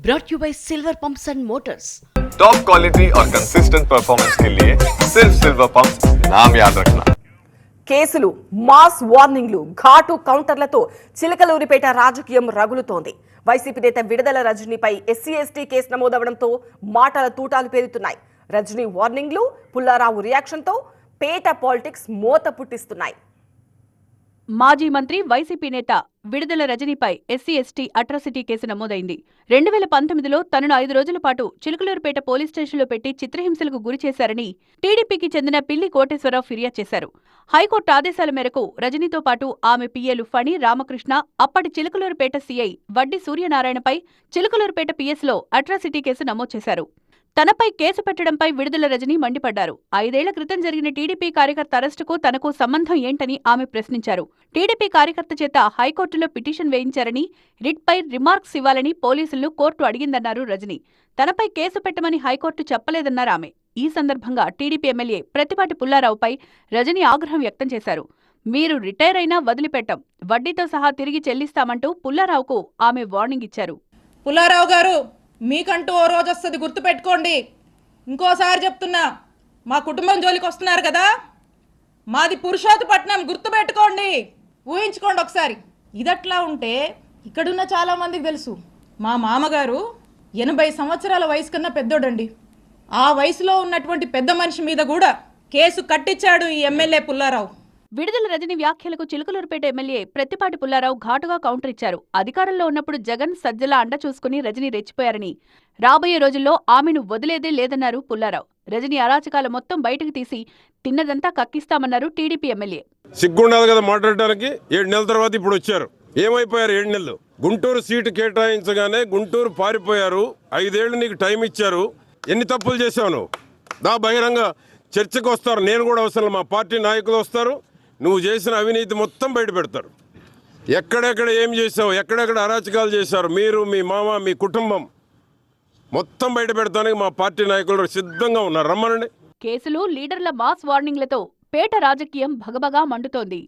brought you by Silver Pumps and Motors. Top quality और consistent performance के लिए सिर्फ सिल्वर पंप्स नाम याद रखना. కేసులు, మాస్ వార్నింగ్లు, ఘాటు కౌంటర్లతో చిలకలూరిపేట రాజకీయం రగులుతోంది. వైసీపీ నేత విడుదల రజనీపై ఎస్సీ ఎస్టీ కేసు నమోదవడంతో మాటల తూటాలు పేరుతున్నాయి. రజనీ వార్నింగ్లు, పుల్లారావు రియాక్షన్తో పేట పాలిటిక్స్ మోత పుట్టిస్తున్నాయి. మాజీ మంత్రి వైసీపీ నేత విడుదల రజనీపై ఎస్సీ ఎస్టీ అట్రాసిటీ కేసు నమోదైంది. 2019లో తనను 5 రోజుల పాటు చిలుకలూరుపేట పోలీస్ స్టేషన్లో పెట్టి చిత్రహింసలకు గురిచేశారని టీడీపీకి చెందిన పిల్లి కోటేశ్వరరావు ఫిర్యాదు చేశారు. హైకోర్టు ఆదేశాల మేరకు రజనీతో పాటు ఆమె పిఏలు ఫణి, రామకృష్ణ, అప్పటి చిలుకలూరుపేట సీఐ వడ్డి సూర్యనారాయణపై చిలుకలూరుపేట పిఎస్లో అట్రాసిటీ కేసు నమోదు చేశారు. తనపై కేసు పెట్టడంపై విడుదల రజనీ మండిపడ్డారు. 5 ఏళ్ల క్రితం జరిగిన టీడీపీ కార్యకర్త అరెస్టుకు తనకు సంబంధం ఏంటని ఆమె ప్రశ్నించారు. టీడీపీ కార్యకర్త చేత హైకోర్టులో పిటిషన్ వేయించారని, రిట్పై రిమార్క్స్ ఇవ్వాలని పోలీసులను కోర్టు అడిగిందన్నారు రజనీ. తనపై కేసు పెట్టమని హైకోర్టు చెప్పలేదన్నారు ఆమె. ఈ సందర్భంగా టీడీపీ ఎమ్మెల్యే ప్రత్తిపాటి పుల్లారావుపై రజనీ ఆగ్రహం వ్యక్తం చేశారు. మీరు రిటైర్ అయినా వదిలిపెట్టం, వడ్డీతో సహా తిరిగి చెల్లిస్తామంటూ పుల్లారావుకు ఆమె వార్నింగ్ ఇచ్చారు. పుల్లారావు గారు, మీకంటూ ఓ రోజు వస్తుంది, గుర్తుపెట్టుకోండి. ఇంకోసారి చెప్తున్నా, మా కుటుంబం జోలికి వస్తున్నారు కదా, మాది పురుషోత్తపట్నం, గుర్తుపెట్టుకోండి, ఊహించుకోండి ఒకసారి. ఇదట్లా ఉంటే ఇక్కడున్న చాలా మందికి తెలుసు, మా మామగారు 80 సంవత్సరాల వయసు కన్నా పెద్దోడండి. ఆ వయసులో ఉన్నటువంటి పెద్ద మనిషి మీద కూడా కేసు కట్టించాడు ఈ ఎమ్మెల్యే పుల్లారావు. విడుదల రజనీ వ్యాఖ్యలకు చిలుకలూరుపేట ఎమ్మెల్యే ప్రత్తిపాటి పుల్లారావు ఘాటుగా కౌంటర్ ఇచ్చారు. అధికారంలో ఉన్నప్పుడు జగన్, సజ్జల అండ చూసుకుని రజనీ రెచ్చిపోయారని, రాబోయే రోజుల్లో ఆమెను వదిలేదే లేదన్నారు పుల్లారావు. రజనీ అరాచకాల మొత్తం బయటకు తీసి తిన్నదంతా కక్కిస్తామన్నారు టీడీపీ ఎమ్మెల్యే. సిగ్గుండదు కదా మాట్లాడటానికి. 7 నెలల తర్వాత ఇప్పుడు వచ్చారు. ఏమైపోయారు 7 నెలలు? గుంటూరు సీటు కేటాయించగానే గుంటూరు పారిపోయారు. 5 ఏళ్లు నీకు టైం ఇచ్చారు. ఎన్ని తప్పులు చేశావు నువ్వు? దా బహిరంగ చర్చకు వస్తారు. నేను కూడా అవసరం, మా పార్టీ నాయకులు వస్తారు. నువ్వు చేసిన అవినీతి మొత్తం బయట పెడతారు. ఎక్కడెక్కడ ఏం చేసావు, ఎక్కడెక్కడ అరాచకాలు చేశారు, మీరు, మీ మామ, మీ కుటుంబం మొత్తం బయట పెడతానికి మా పార్టీ నాయకులు సిద్ధంగా ఉన్నారు. రమ్మనండి. కేసులు, లీడర్ల మాస్ వార్నింగ్లతో పేట రాజకీయం భగభగా మండుతోంది.